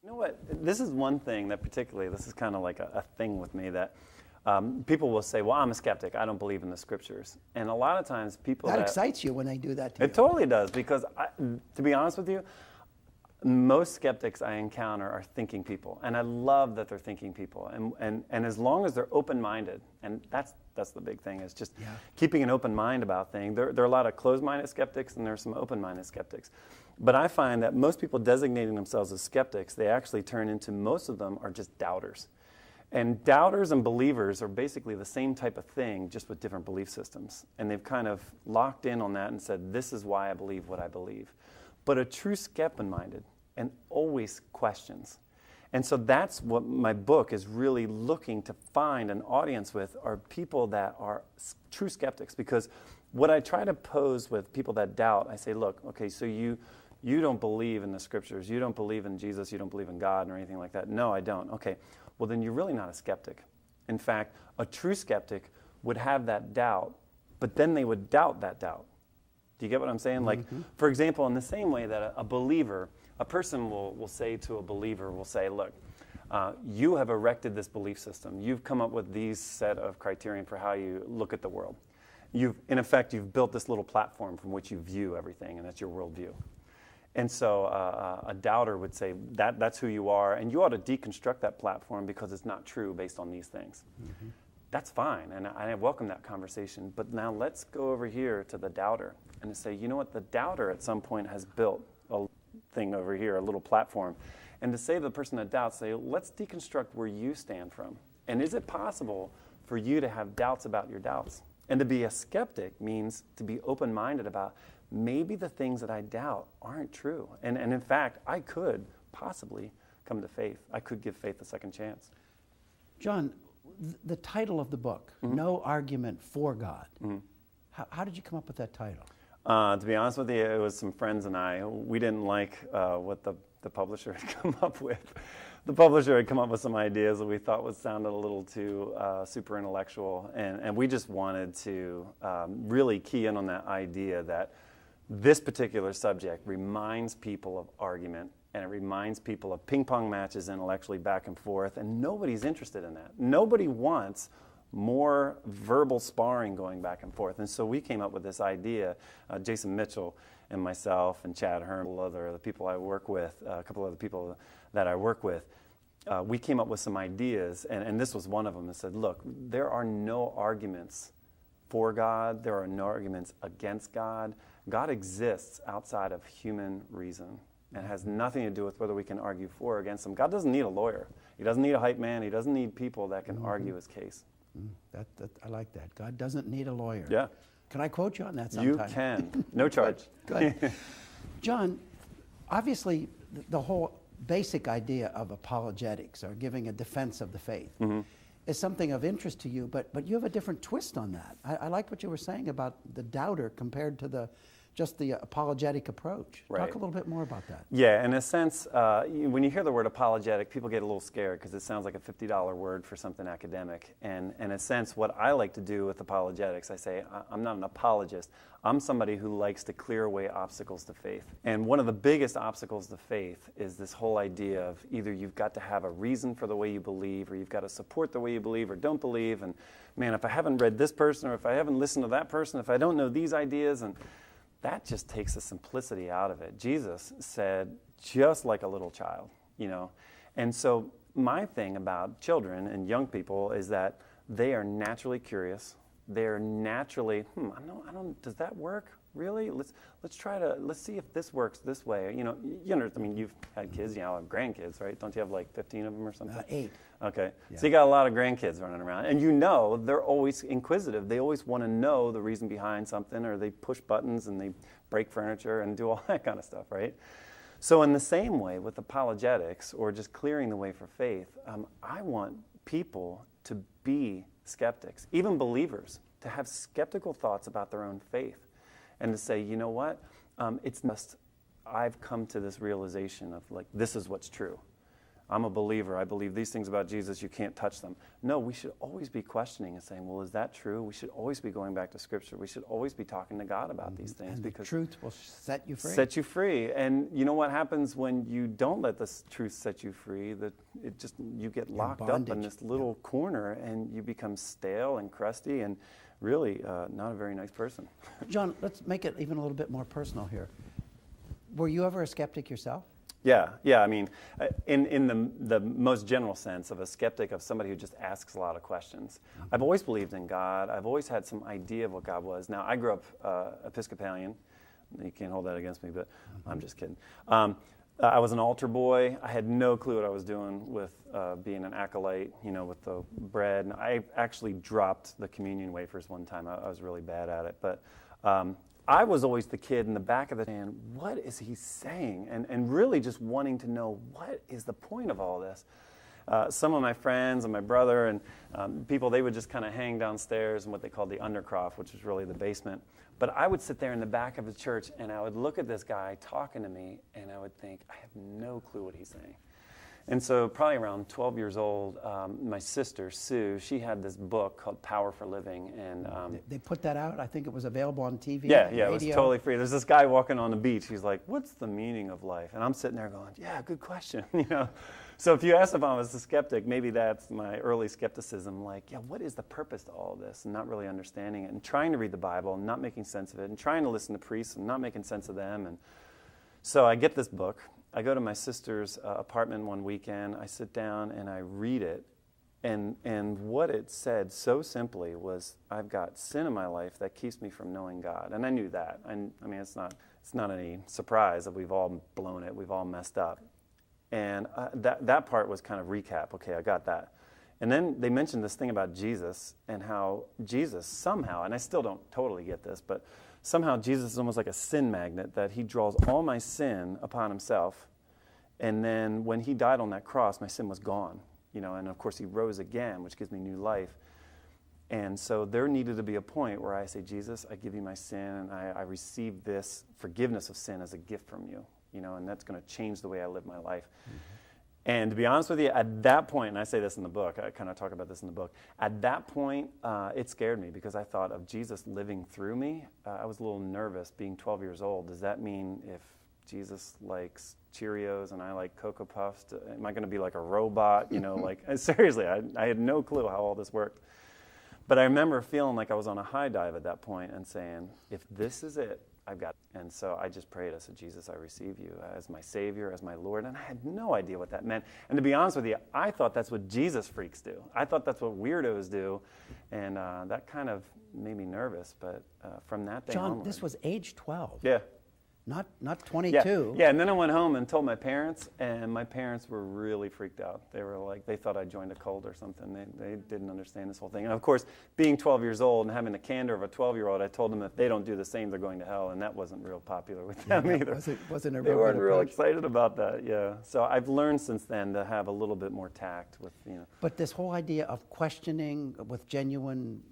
You know what? This is one thing that particularly, this is kind of like a thing with me that people will say, well, I'm a skeptic. I don't believe in the scriptures. And a lot of times people that excites you when they do that to you. It totally does, because to be honest with you, most skeptics I encounter are thinking people, and I love that they're thinking people. And as long as they're open-minded, and that's the big thing, is just keeping an open mind about things. There are a lot of closed-minded skeptics, and there are some open-minded skeptics. But I find that most people designating themselves as skeptics, they actually turn into, most of them are just doubters. And doubters and believers are basically the same type of thing, just with different belief systems. And they've kind of locked in on that and said, this is why I believe what I believe. But a true skeptic-minded and always questions. And so that's what my book is really looking to find an audience with, are people that are true skeptics. Because what I try to pose with people that doubt, I say, look, okay, so you don't believe in the scriptures, you don't believe in Jesus, you don't believe in God or anything like that. No, I don't. Okay, well then you're really not a skeptic. In fact, a true skeptic would have that doubt, but then they would doubt that doubt. Do you get what I'm saying? Like, for example, in the same way that a believer, a person will say to a believer, will say, look, you have erected this belief system. You've come up with these set of criterion for how you look at the world. In effect, you've built this little platform from which you view everything, and that's your worldview. And so a doubter would say, that's who you are, and you ought to deconstruct that platform because it's not true based on these things. That's fine, and I welcome that conversation. But now let's go over here to the doubter and to say, you know what, the doubter at some point has built a thing over here, a little platform. And to say to the person that doubts, say, let's deconstruct where you stand from. And is it possible for you to have doubts about your doubts? And to be a skeptic means to be open-minded about, maybe the things that I doubt aren't true. And in fact, I could possibly come to faith. I could give faith a second chance. John, the title of the book, No Argument for God. How did you come up with that title? To be honest with you, it was some friends and I. We didn't like what the publisher had come up with. The publisher had come up with some ideas that we thought sounded a little too super intellectual, and we just wanted to really key in on that idea that this particular subject reminds people of argument, and it reminds people of ping pong matches intellectually back and forth, and nobody's interested in that. Nobody wants more verbal sparring going back and forth. And so we came up with this idea, Jason Mitchell and myself and Chad Hearn, the people I work with, a couple other people that I work with, we came up with some ideas, and this was one of them, and said, look, there are no arguments for God, there are no arguments against God. God exists outside of human reason, and it has nothing to do with whether we can argue for or against him. God doesn't need a lawyer. He doesn't need a hype man. He doesn't need people that can argue his case. I like that. God doesn't need a lawyer. Yeah. Can I quote you on that sometime? You can. No charge. Good. John, obviously the whole basic idea of apologetics, or giving a defense of the faith, is something of interest to you, but you have a different twist on that. I like what you were saying about the doubter compared to just the apologetic approach. Right. Talk a little bit more about that. Yeah, in a sense, when you hear the word apologetic, people get a little scared because it sounds like a $50 word for something academic. And in a sense, what I like to do with apologetics, I say, I'm not an apologist. I'm somebody who likes to clear away obstacles to faith. And one of the biggest obstacles to faith is this whole idea of either you've got to have a reason for the way you believe, or you've got to support the way you believe or don't believe. And man, if I haven't read this person, or if I haven't listened to that person, if I don't know these ideas, and that just takes the simplicity out of it. Jesus said, just like a little child, you know. And so my thing about children and young people is that they are naturally curious. They're naturally, I don't, does that work? Really? Let's see if this works this way. You know, I mean, you've had kids, you have grandkids, right? Don't you have like 15 of them or something? 8. Okay. Yeah. So you got a lot of grandkids running around. And you know they're always inquisitive. They always want to know the reason behind something, or they push buttons and they break furniture and do all that kind of stuff, right? So in the same way with apologetics, or just clearing the way for faith, I want people to be skeptics, even believers, to have skeptical thoughts about their own faith. And to say, you know what, it's just, I've come to this realization of like, this is what's true. I'm a believer. I believe these things about Jesus. You can't touch them. No, we should always be questioning and saying, well, is that true? We should always be going back to Scripture. We should always be talking to God about these things. And because the truth will set you free. Set you free. And you know what happens when you don't let the truth set you free? That you get locked up in this little corner, and you become stale and crusty and really not a very nice person. John, let's make it even a little bit more personal here. Were you ever a skeptic yourself? Yeah. I mean, in the most general sense of a skeptic, of somebody who just asks a lot of questions. I've always believed in God. I've always had some idea of what God was. Now, I grew up Episcopalian. You can't hold that against me, but I'm just kidding. I was an altar boy. I had no clue what I was doing with being an acolyte, with the bread. And I actually dropped the communion wafers one time. I was really bad at it. But I was always the kid in the back of the van, what is he saying? And really just wanting to know, what is the point of all this? Some of my friends and my brother and people, they would just kind of hang downstairs in what they called the undercroft, which was really the basement. But I would sit there in the back of the church, and I would look at this guy talking to me, and I would think, I have no clue what he's saying. And so probably around 12 years old, my sister, Sue, she had this book called Power for Living. And they put that out? I think it was available on TV. Yeah, it was totally free. There's this guy walking on the beach. He's like, what's the meaning of life? And I'm sitting there going, yeah, good question. So if you ask if I was a skeptic, maybe that's my early skepticism. Like, yeah, what is the purpose to all of this? And not really understanding it, and trying to read the Bible and not making sense of it, and trying to listen to priests and not making sense of them. And so I get this book. I go to my sister's apartment one weekend. I sit down and I read it. And what it said so simply was, I've got sin in my life that keeps me from knowing God. And I knew that. I mean, it's not any surprise that we've all blown it. We've all messed up. And that part was kind of recap. Okay, I got that. And then they mentioned this thing about Jesus, and how Jesus somehow, and I still don't totally get this, but somehow Jesus is almost like a sin magnet, that he draws all my sin upon himself. And then when he died on that cross, my sin was gone. And of course he rose again, which gives me new life. And so there needed to be a point where I say, Jesus, I give you my sin, and I receive this forgiveness of sin as a gift from you. And that's going to change the way I live my life. Mm-hmm. And to be honest with you, at that point, and I say this in the book, I kind of talk about this in the book, at that point, it scared me, because I thought of Jesus living through me. I was a little nervous being 12 years old. Does that mean if Jesus likes Cheerios and I like Cocoa Puffs, am I going to be like a robot? Seriously, I had no clue how all this worked. But I remember feeling like I was on a high dive at that point and saying, if this is it, I've got it. And so I just prayed. I said, Jesus, I receive you as my Savior, as my Lord. And I had no idea what that meant. And to be honest with you, I thought that's what Jesus freaks do. I thought that's what weirdos do. And that kind of made me nervous. But from that day John, onward, this was age 12. Yeah. Not 22. Yeah, and then I went home and told my parents, and my parents were really freaked out. They were like, they thought I joined a cult or something. They didn't understand this whole thing. And of course, being 12 years old and having the candor of a 12-year-old, I told them if they don't do the same, they're going to hell, and that wasn't real popular with them either. Wasn't a real They weren't good real approach. excited about that, yeah. So I've learned since then to have a little bit more tact with, But this whole idea of questioning with genuine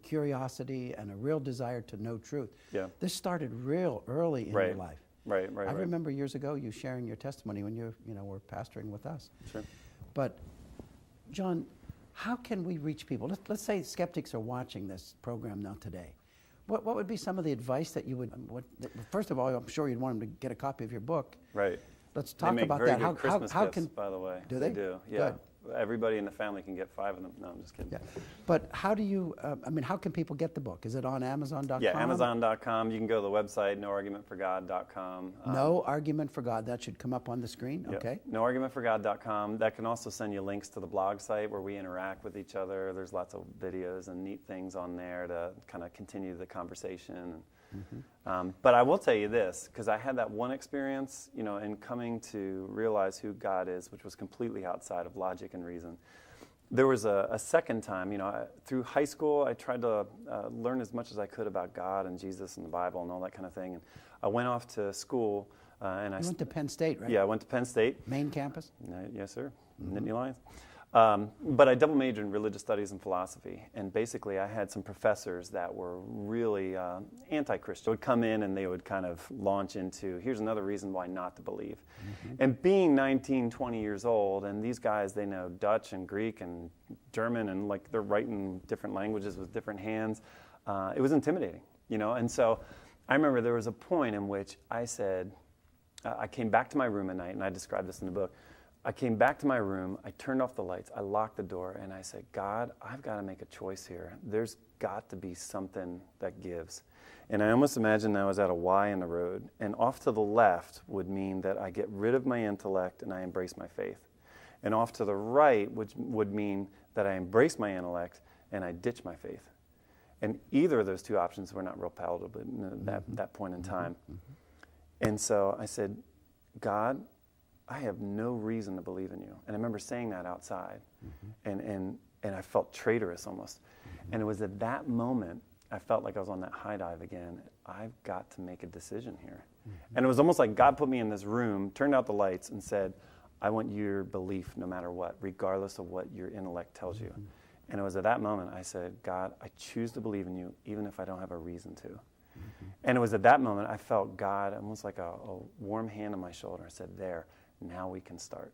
curiosity and a real desire to know truth. Yeah. This started real early in your life. Right. I remember years ago you sharing your testimony when you were pastoring with us. Sure. But John, how can we reach people? Let's say skeptics are watching this program now today. What would be some of the advice that you would? First of all, I'm sure you'd want them to get a copy of your book. Right. Let's talk they make about very that. Good Christmas how gifts, can by the way? Do they? They do. Yeah. Good. Everybody in the family can get 5 of them. No, I'm just kidding. Yeah. But how do you? How can people get the book? Is it on Amazon.com? Yeah, Amazon.com. You can go to the website, noargumentforgod.com. No Argument for God. That should come up on the screen. Yep. Okay. Noargumentforgod.com. That can also send you links to the blog site where we interact with each other. There's lots of videos and neat things on there to kind of continue the conversation. Mm-hmm. But I will tell you this, because I had that one experience, in coming to realize who God is, which was completely outside of logic and reason. There was a second time, through high school, I tried to learn as much as I could about God and Jesus and the Bible and all that kind of thing. And I went off to school. And I went to Penn State, right? Yeah, I went to Penn State. Main campus? Yes, sir. Mm-hmm. Nittany Lions. But I double majored in religious studies and philosophy, and basically I had some professors that were really anti-Christian. They would come in and they would kind of launch into, here's another reason why not to believe. And being 19, 20 years old, and these guys, they know Dutch and Greek and German, and like they're writing different languages with different hands. It was intimidating, you know. And so I remember there was a point in which I said, I came back to my room at night, and I described this in the book. I came back to my room, I turned off the lights, I locked the door, and I said, God, I've got to make a choice here. There's got to be something that gives. And I almost imagined I was at a Y in the road, and off to the left would mean that I get rid of my intellect and I embrace my faith. And off to the right would mean that I embrace my intellect and I ditch my faith. And either of those two options were not real palatable at that point in time. And so I said, God, I have no reason to believe in you. And I remember saying that outside, and I felt traitorous almost. And it was at that moment I felt like I was on that high dive again. I've got to make a decision here. And it was almost like God put me in this room, turned out the lights, and said, I want your belief no matter what, regardless of what your intellect tells you. And it was at that moment I said, God, I choose to believe in you even if I don't have a reason to. And it was at that moment I felt God almost like a warm hand on my shoulder. I said, there. Now we can start.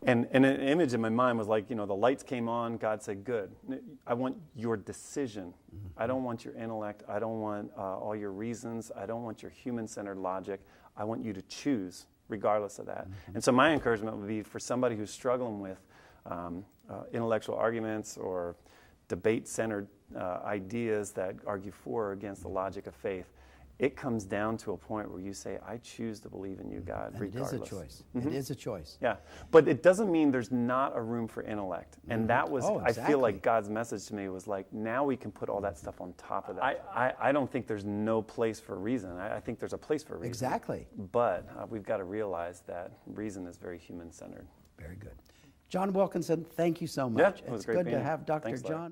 And an image in my mind was like, you know, the lights came on, God said, good. I want your decision. I don't want your intellect. I don't want all your reasons. I don't want your human-centered logic. I want you to choose regardless of that. And so my encouragement would be for somebody who's struggling with intellectual arguments or debate-centered ideas that argue for or against the logic of faith. It comes down to a point where you say, I choose to believe in you, God, and regardless. it is a choice. It is a choice. Yeah, but it doesn't mean there's not a room for intellect. And that was, exactly. I feel like God's message to me was like, now we can put all that stuff on top of that. I don't think there's no place for reason. I think there's a place for reason. Exactly. But we've got to realize that reason is very human-centered. Very good. John Wilkinson, thank you so much. Yeah, it was it's great good being to here. have Dr. Thanks, Larry. John.